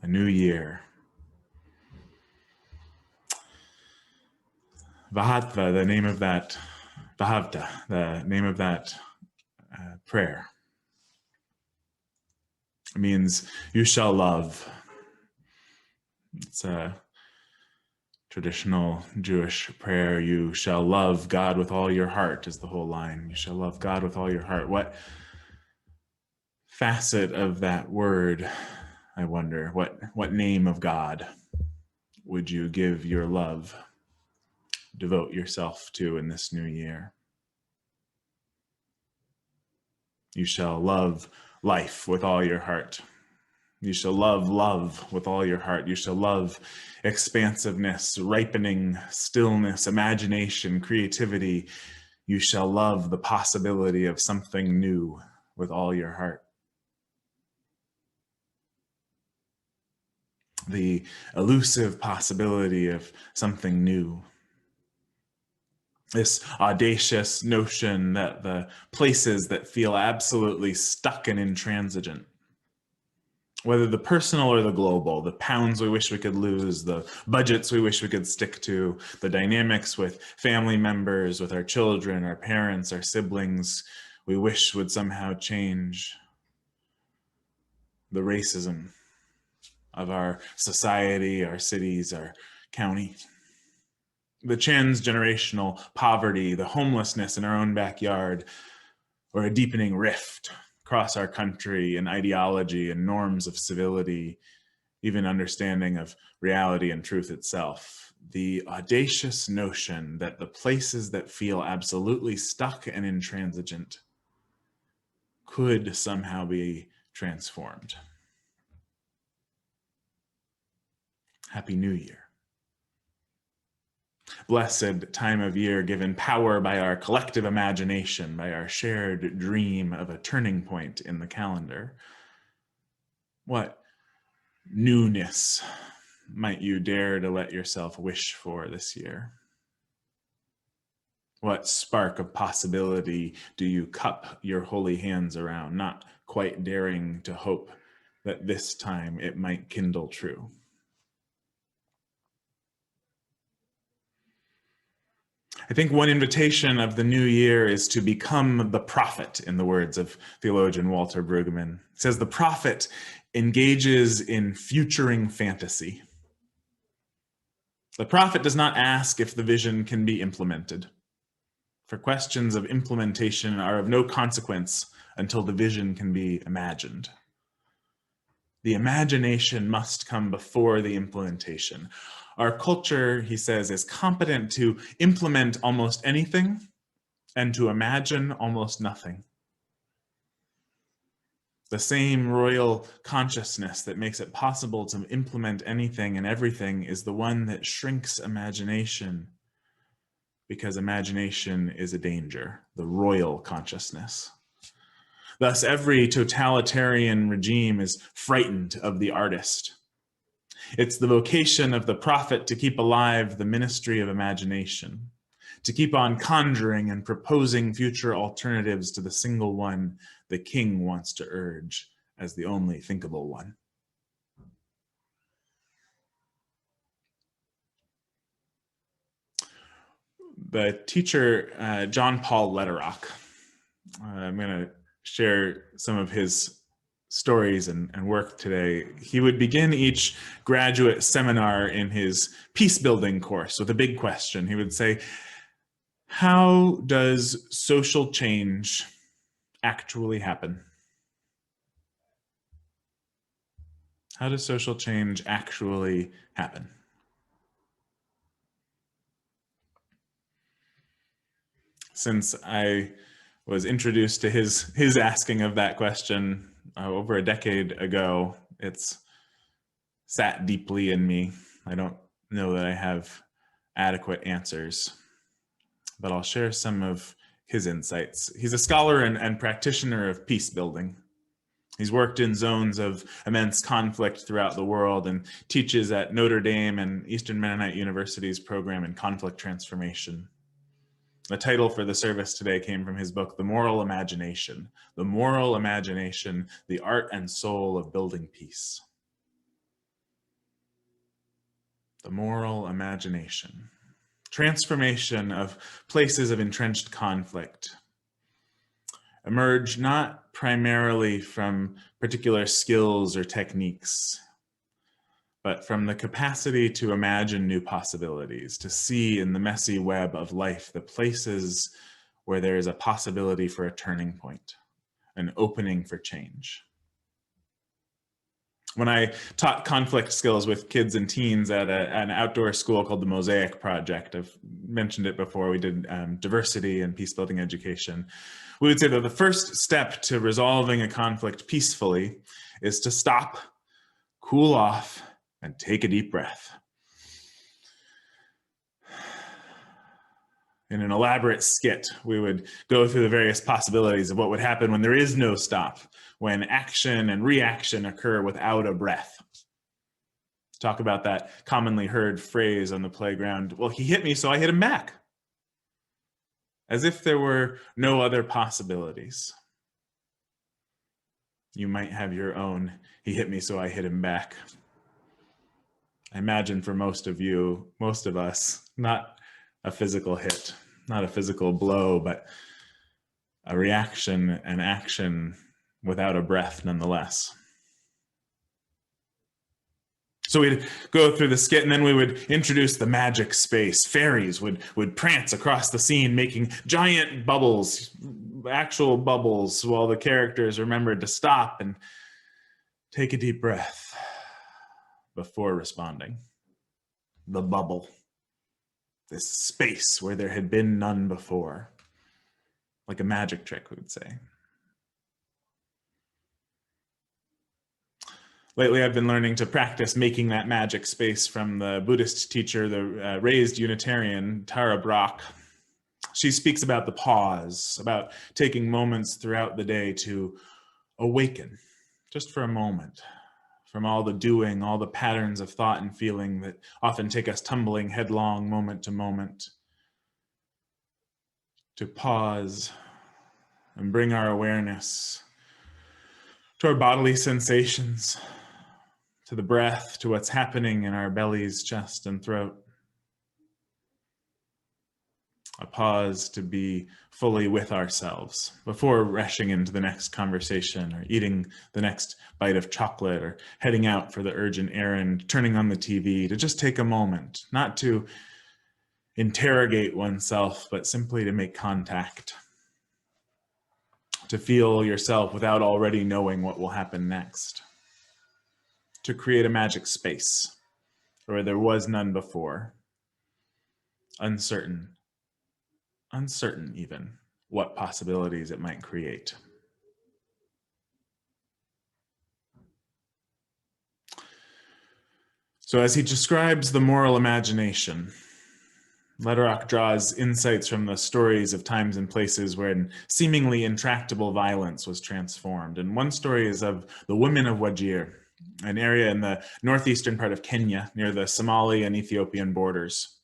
new year. Vahatva, the name of that, Vahavta, the name of that prayer. It means you shall love. It's a traditional Jewish prayer. You shall love God with all your heart is the whole line. You shall love God with all your heart. What facet of that word, I wonder, what name of God would you give your love, devote yourself to in this new year? You shall love life with all your heart. You shall love love with all your heart. You shall love expansiveness, ripening, stillness, imagination, creativity. You shall love the possibility of something new with all your heart. The elusive possibility of something new. This audacious notion that the places that feel absolutely stuck and intransigent, whether the personal or the global, the pounds we wish we could lose, the budgets we wish we could stick to, the dynamics with family members, with our children, our parents, our siblings, we wish would somehow change. The racism of our society, our cities, our county. The transgenerational poverty, the homelessness in our own backyard, or a deepening rift across our country in ideology and norms of civility, even understanding of reality and truth itself. The audacious notion that the places that feel absolutely stuck and intransigent could somehow be transformed. Happy New Year. Blessed time of year given power by our collective imagination, by our shared dream of a turning point in the calendar. What newness might you dare to let yourself wish for this year? What spark of possibility do you cup your holy hands around, not quite daring to hope that this time it might kindle true? I think one invitation of the new year is to become the prophet, in the words of theologian Walter Brueggemann. He says the prophet engages in futuring fantasy. The prophet does not ask if the vision can be implemented, for questions of implementation are of no consequence until the vision can be imagined. The imagination must come before the implementation. Our culture, he says, is competent to implement almost anything and to imagine almost nothing. The same royal consciousness that makes it possible to implement anything and everything is the one that shrinks imagination, because imagination is a danger, the royal consciousness. Thus, every totalitarian regime is frightened of the artist. It's the vocation of the prophet to keep alive the ministry of imagination, to keep on conjuring and proposing future alternatives to the single one the king wants to urge as the only thinkable one. The teacher, John Paul Lederach, I'm going to share some of his stories and work today. He would begin each graduate seminar in his peace building course with a big question. He would say, how does social change actually happen? How does social change actually happen? Since I was introduced to his asking of that question over a decade ago, it's sat deeply in me. I don't know that I have adequate answers, but I'll share some of his insights. He's a scholar and practitioner of peace building. He's worked in zones of immense conflict throughout the world and teaches at Notre Dame and Eastern Mennonite University's program in conflict transformation. The title for the service today came from his book, The Moral Imagination. The Moral Imagination, the Art and Soul of Building Peace. the moral imagination. Transformation of places of entrenched conflict emerge not primarily from particular skills or techniques, but from the capacity to imagine new possibilities, to see in the messy web of life the places where there is a possibility for a turning point, an opening for change. When I taught conflict skills with kids and teens at an outdoor school called the Mosaic Project, I've mentioned it before, we did diversity and peace building education. We would say that the first step to resolving a conflict peacefully is to stop, cool off, and take a deep breath. In an elaborate skit, we would go through the various possibilities of what would happen when there is no stop, when action and reaction occur without a breath. Talk about that commonly heard phrase on the playground, well, he hit me, so I hit him back. As if there were no other possibilities. You might have your own, he hit me, so I hit him back. I imagine for most of you, most of us, not a physical hit, not a physical blow, but a reaction and action without a breath nonetheless. So we'd go through the skit and then we would introduce the magic space. Fairies would prance across the scene, making giant bubbles, actual bubbles, while the characters remembered to stop and take a deep breath before responding. The bubble. This space where there had been none before. Like a magic trick, we would say. Lately, I've been learning to practice making that magic space from the Buddhist teacher, the raised Unitarian, Tara Brach. She speaks about the pause, about taking moments throughout the day to awaken, just for a moment, from all the doing, all the patterns of thought and feeling that often take us tumbling headlong moment to moment. To pause and bring our awareness to our bodily sensations, to the breath, to what's happening in our bellies, chest, and throat. A pause to be fully with ourselves before rushing into the next conversation or eating the next bite of chocolate or heading out for the urgent errand, turning on the TV, to just take a moment, not to interrogate oneself, but simply to make contact, to feel yourself without already knowing what will happen next, to create a magic space where there was none before, uncertain even what possibilities it might create. So as he describes the moral imagination, Lederach draws insights from the stories of times and places where seemingly intractable violence was transformed. And one story is of the women of Wajir, an area in the northeastern part of Kenya near the Somali and Ethiopian borders.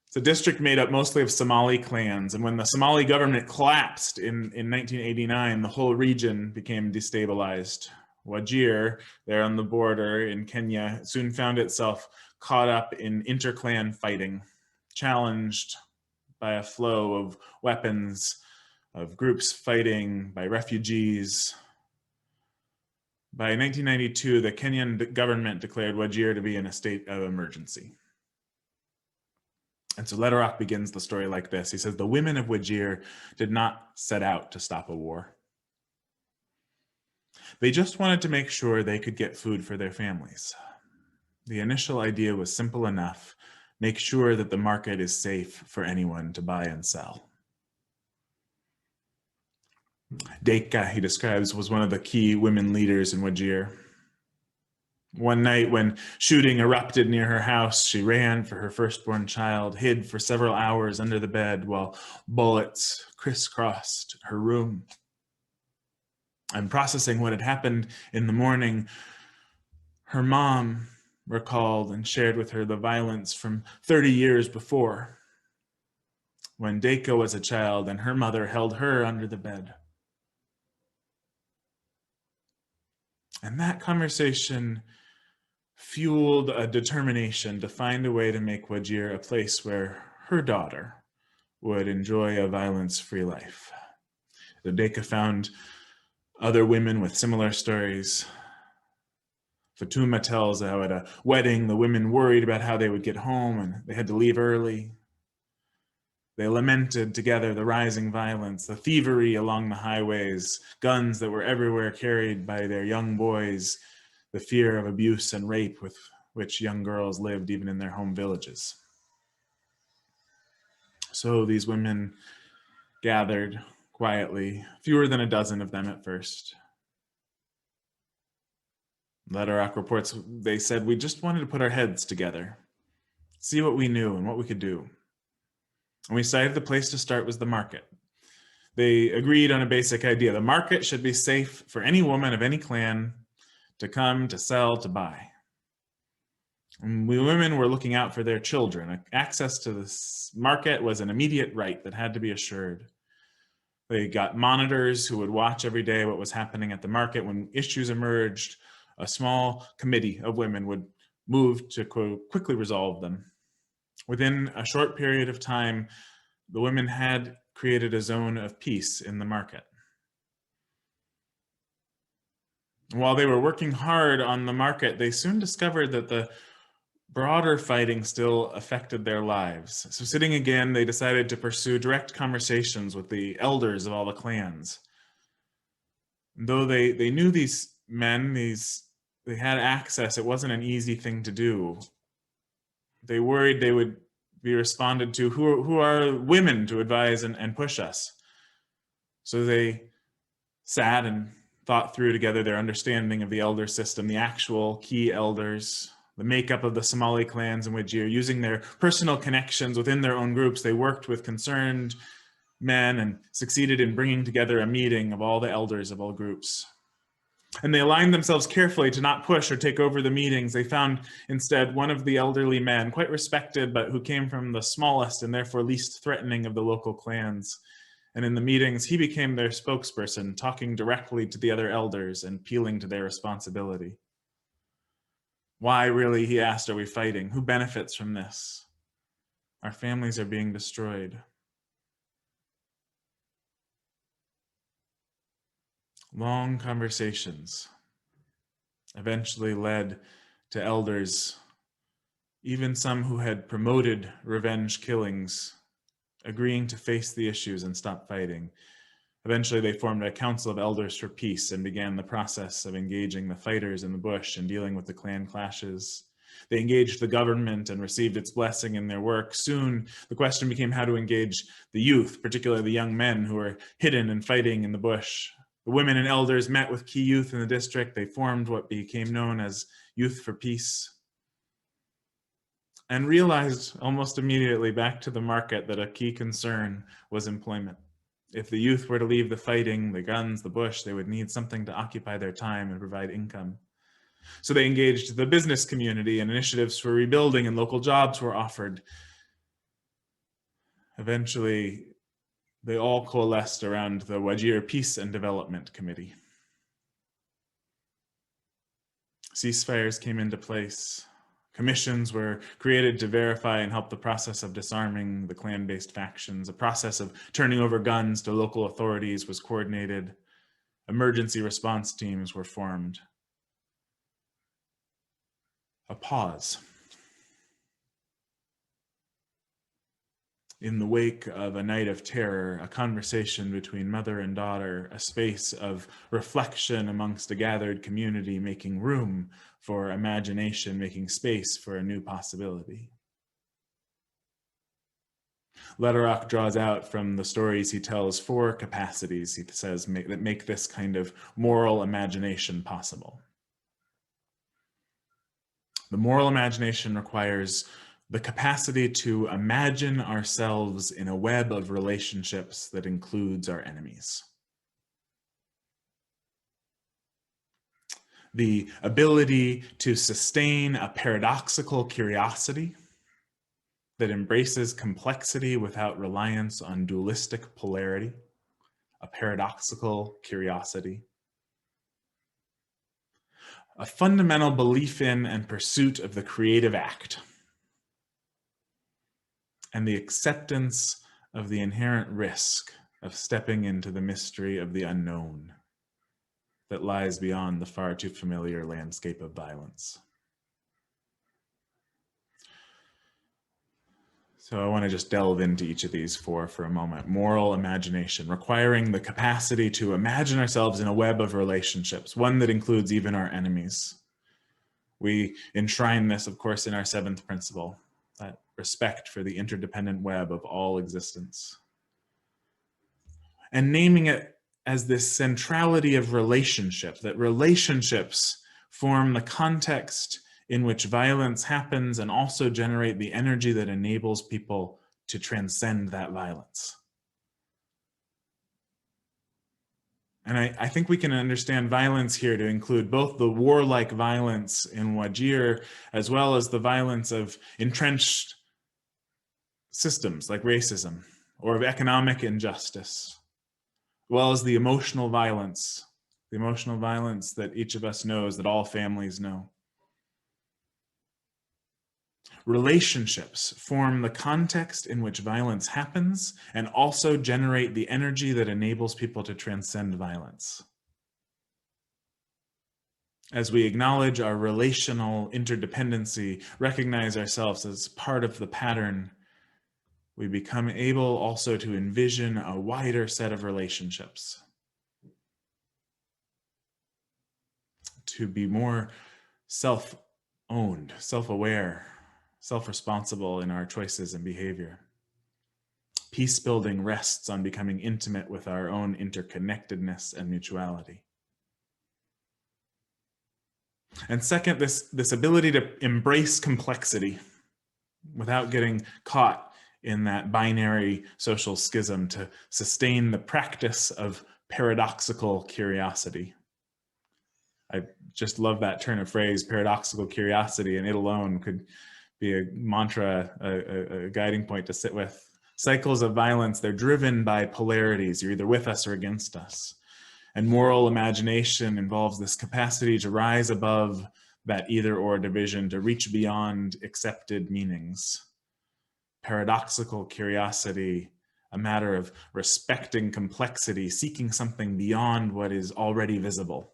It's a district made up mostly of Somali clans, and when the Somali government collapsed in 1989, the whole region became destabilized. Wajir, there on the border in Kenya, soon found itself caught up in inter-clan fighting, challenged by a flow of weapons, of groups fighting, by refugees. By 1992, the Kenyan government declared Wajir to be in a state of emergency. And so Lederach begins the story like this. He says, the women of Wajir did not set out to stop a war. They just wanted to make sure they could get food for their families. The initial idea was simple enough: make sure that the market is safe for anyone to buy and sell. Deka, he describes, was one of the key women leaders in Wajir. One night when shooting erupted near her house, she ran for her firstborn child, hid for several hours under the bed while bullets crisscrossed her room. And processing what had happened in the morning, her mom recalled and shared with her the violence from 30 years before, when Deka was a child and her mother held her under the bed. And that conversation fueled a determination to find a way to make Wajir a place where her daughter would enjoy a violence-free life. The Deka found other women with similar stories. Fatuma tells how at a wedding, the women worried about how they would get home and they had to leave early. They lamented together the rising violence, the thievery along the highways, guns that were everywhere carried by their young boys, the fear of abuse and rape with which young girls lived even in their home villages. So these women gathered quietly, fewer than a dozen of them at first. Lederach reports they said, "We just wanted to put our heads together, see what we knew and what we could do." And we decided the place to start was the market. They agreed on a basic idea. The market should be safe for any woman of any clan to come, to sell, to buy. And we women were looking out for their children. Access to this market was an immediate right that had to be assured. They got monitors who would watch every day what was happening at the market. When issues emerged, a small committee of women would move to quickly resolve them. Within a short period of time, the women had created a zone of peace in the market. While they were working hard on the market, they soon discovered that the broader fighting still affected their lives. So sitting again, they decided to pursue direct conversations with the elders of all the clans. Though they knew these men, they had access, it wasn't an easy thing to do. They worried they would be responded to, who are women to advise and push us? So they sat and thought through together their understanding of the elder system, the actual key elders, the makeup of the Somali clans in Wajir. Using their personal connections within their own groups, they worked with concerned men and succeeded in bringing together a meeting of all the elders of all groups. And they aligned themselves carefully to not push or take over the meetings. They found instead one of the elderly men, quite respected, but who came from the smallest and therefore least threatening of the local clans. And in the meetings, he became their spokesperson, talking directly to the other elders and appealing to their responsibility. Why really, he asked, are we fighting? Who benefits from this? Our families are being destroyed. Long conversations eventually led to elders, even some who had promoted revenge killings, agreeing to face the issues and stop fighting. Eventually, they formed a council of elders for peace and began the process of engaging the fighters in the bush and dealing with the clan clashes. They engaged the government and received its blessing in their work. Soon, the question became how to engage the youth, particularly the young men who were hidden and fighting in the bush. The women and elders met with key youth in the district. They formed what became known as Youth for Peace, and realized almost immediately back to the market that a key concern was employment. If the youth were to leave the fighting, the guns, the bush, they would need something to occupy their time and provide income. So they engaged the business community, and initiatives for rebuilding and local jobs were offered. Eventually, they all coalesced around the Wajir Peace and Development Committee. Ceasefires came into place. Commissions were created to verify and help the process of disarming the clan-based factions. A process of turning over guns to local authorities was coordinated. Emergency response teams were formed. A pause. In the wake of a night of terror, a conversation between mother and daughter, a space of reflection amongst a gathered community, making room for imagination, making space for a new possibility. Lederach draws out from the stories he tells 4 capacities, he says, that make this kind of moral imagination possible. The moral imagination requires the capacity to imagine ourselves in a web of relationships that includes our enemies. The ability to sustain a paradoxical curiosity that embraces complexity without reliance on dualistic polarity, a paradoxical curiosity. a fundamental belief in and pursuit of the creative act, and the acceptance of the inherent risk of stepping into the mystery of the unknown that lies beyond the far too familiar landscape of violence. So I want to just delve into each of these four for a moment. Moral imagination, requiring the capacity to imagine ourselves in a web of relationships, one that includes even our enemies. We enshrine this, of course, in our seventh principle, that respect for the interdependent web of all existence. And naming it as this centrality of relationship, that relationships form the context in which violence happens and also generate the energy that enables people to transcend that violence. And I think we can understand violence here to include both the warlike violence in Wajir, as well as the violence of entrenched systems like racism or of economic injustice, as well as the emotional violence that each of us knows, that all families know. Relationships form the context in which violence happens and also generate the energy that enables people to transcend violence. As we acknowledge our relational interdependency, recognize ourselves as part of the pattern, we become able also to envision a wider set of relationships, to be more self-owned, self-aware, self-responsible in our choices and behavior. Peace building rests on becoming intimate with our own interconnectedness and mutuality. And second, this ability to embrace complexity without getting caught in that binary social schism, to sustain the practice of paradoxical curiosity. I just love that turn of phrase, paradoxical curiosity, and it alone could be a mantra, a guiding point to sit with. Cycles of violence, they're driven by polarities. You're either with us or against us. And moral imagination involves this capacity to rise above that either or division, to reach beyond accepted meanings. Paradoxical curiosity, a matter of respecting complexity, seeking something beyond what is already visible.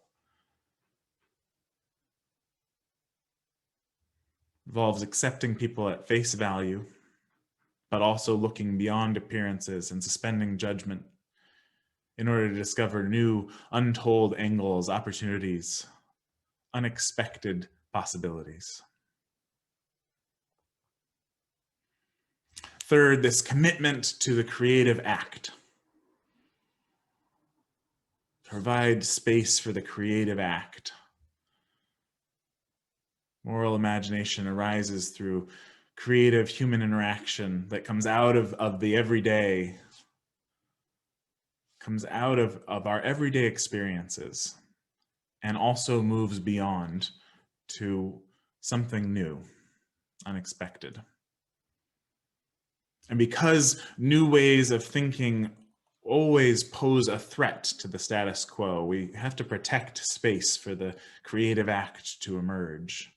Involves accepting people at face value, but also looking beyond appearances and suspending judgment in order to discover new, untold angles, opportunities, unexpected possibilities. Third, this commitment to the creative act. Provide space for the creative act. Moral imagination arises through creative human interaction that comes out of the everyday, comes out of our everyday experiences, and also moves beyond to something new, unexpected. And because new ways of thinking always pose a threat to the status quo, we have to protect space for the creative act to emerge.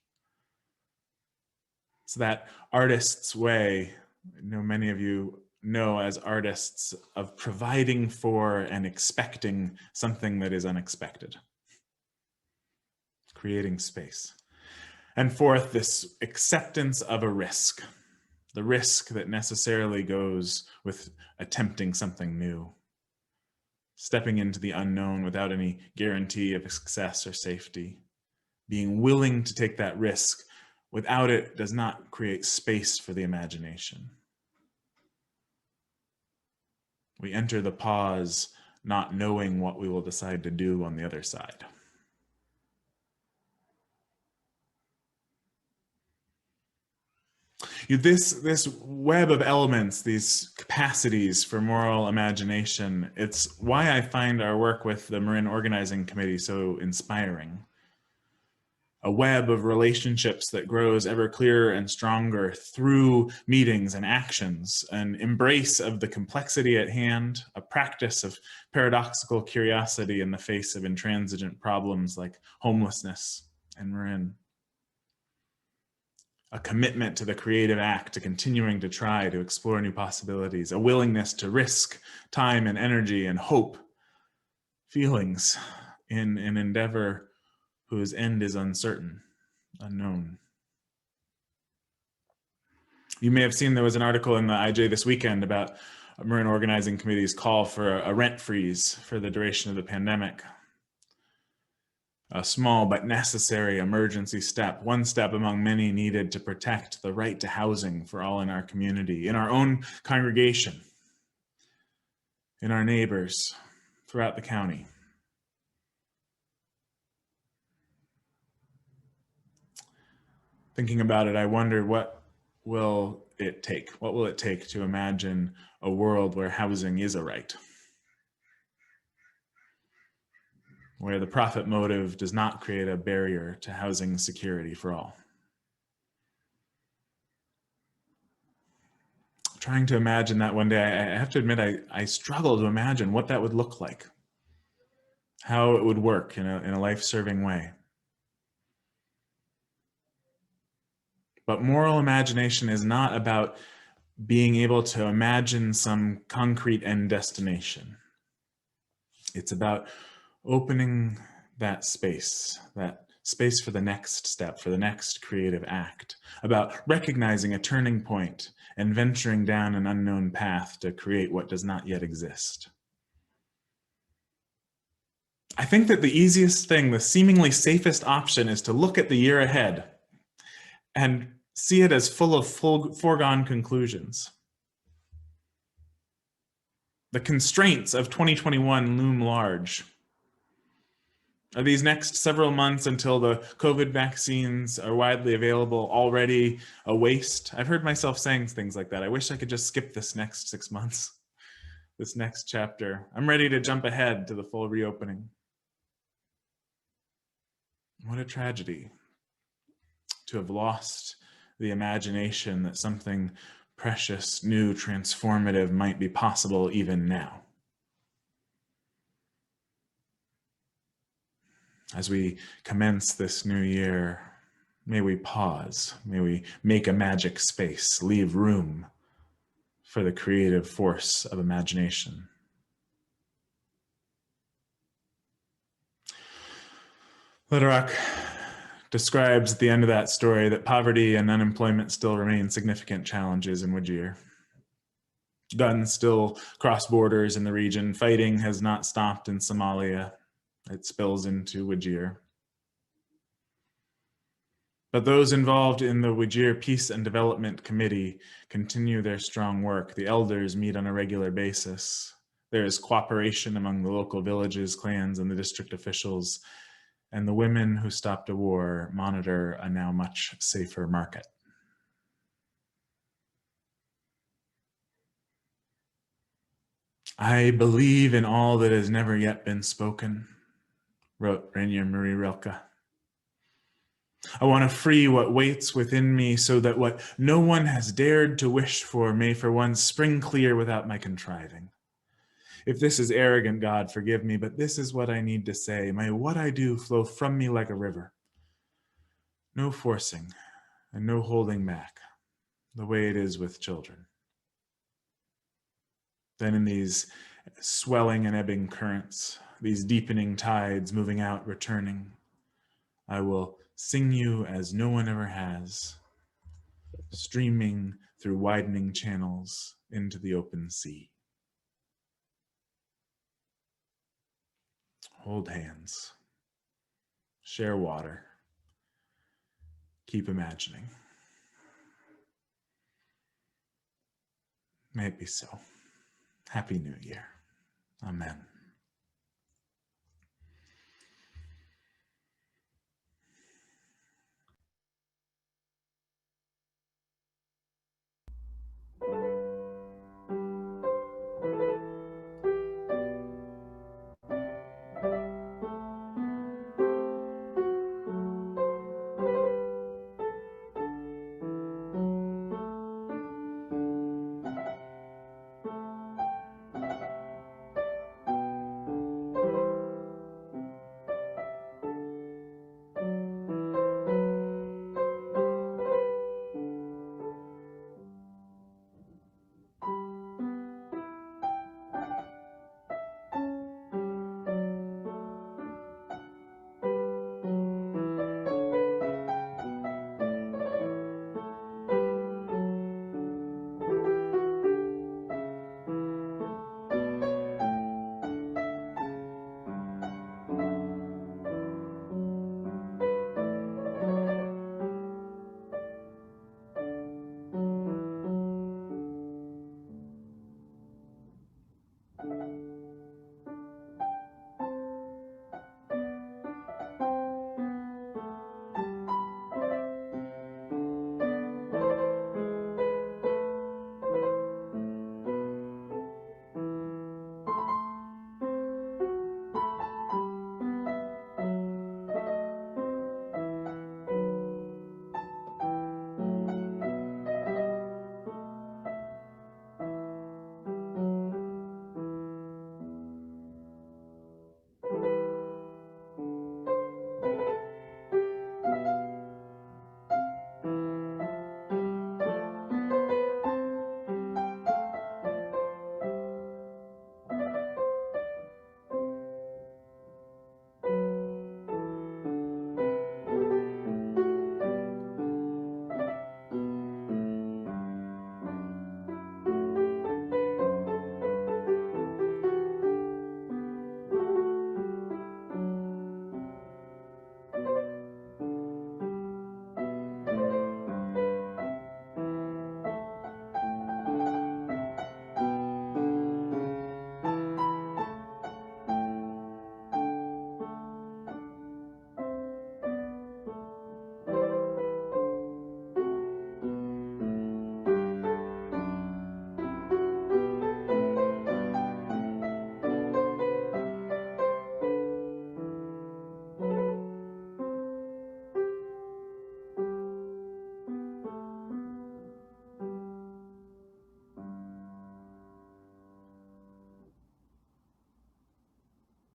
It's that artist's way, I know many of you know as artists, of providing for and expecting something that is unexpected. Creating space. And fourth, this acceptance of a risk. The risk that necessarily goes with attempting something new. Stepping into the unknown without any guarantee of success or safety. Being willing to take that risk without it does not create space for the imagination. We enter the pause not knowing what we will decide to do on the other side. This web of elements, these capacities for moral imagination, it's why I find our work with the Marin Organizing Committee so inspiring. A web of relationships that grows ever clearer and stronger through meetings and actions, an embrace of the complexity at hand, a practice of paradoxical curiosity in the face of intransigent problems like homelessness and we're in. A commitment to the creative act, to continuing to try to explore new possibilities, a willingness to risk time and energy and hope, feelings in an endeavor whose end is uncertain, unknown. You may have seen there was an article in the IJ this weekend about Marin Organizing Committee's call for a rent freeze for the duration of the pandemic. A small but necessary emergency step, one step among many needed to protect the right to housing for all in our community, in our own congregation, in our neighbors, throughout the county. Thinking about it, I wonder what will it take? What will it take to imagine a world where housing is a right? Where the profit motive does not create a barrier to housing security for all. Trying to imagine that one day, I have to admit, I struggle to imagine what that would look like, how it would work in a life-serving way. But moral imagination is not about being able to imagine some concrete end destination. It's about opening that space for the next step, for the next creative act, about recognizing a turning point and venturing down an unknown path to create what does not yet exist. I think that the easiest thing, the seemingly safest option, is to look at the year ahead and see it as full of foregone conclusions. The constraints of 2021 loom large. Are these next several months until the COVID vaccines are widely available already a waste? I've heard myself saying things like that. I wish I could just skip this next 6 months, this next chapter. I'm ready to jump ahead to the full reopening. What a tragedy to have lost the imagination that something precious, new, transformative might be possible even now. As we commence this new year, may we pause, may we make a magic space, leave room for the creative force of imagination. Lederach describes at the end of that story that poverty and unemployment still remain significant challenges in Wajir. Guns still cross borders in the region. Fighting has not stopped in Somalia. It spills into Wajir. But those involved in the Wajir Peace and Development Committee continue their strong work. The elders meet on a regular basis. There is cooperation among the local villages, clans, and the district officials. And the women who stopped a war monitor a now much safer market. I believe in all that has never yet been spoken, wrote Rainier Marie Rilke. I want to free what waits within me so that what no one has dared to wish for may for once spring clear without my contriving. If this is arrogant, God, forgive me, but this is what I need to say. May what I do flow from me like a river. No forcing and no holding back, the way it is with children. Then in these swelling and ebbing currents, these deepening tides moving out, returning, I will sing you as no one ever has, streaming through widening channels into the open sea. Hold hands, share water, keep imagining. May it be so. Happy New Year. Amen.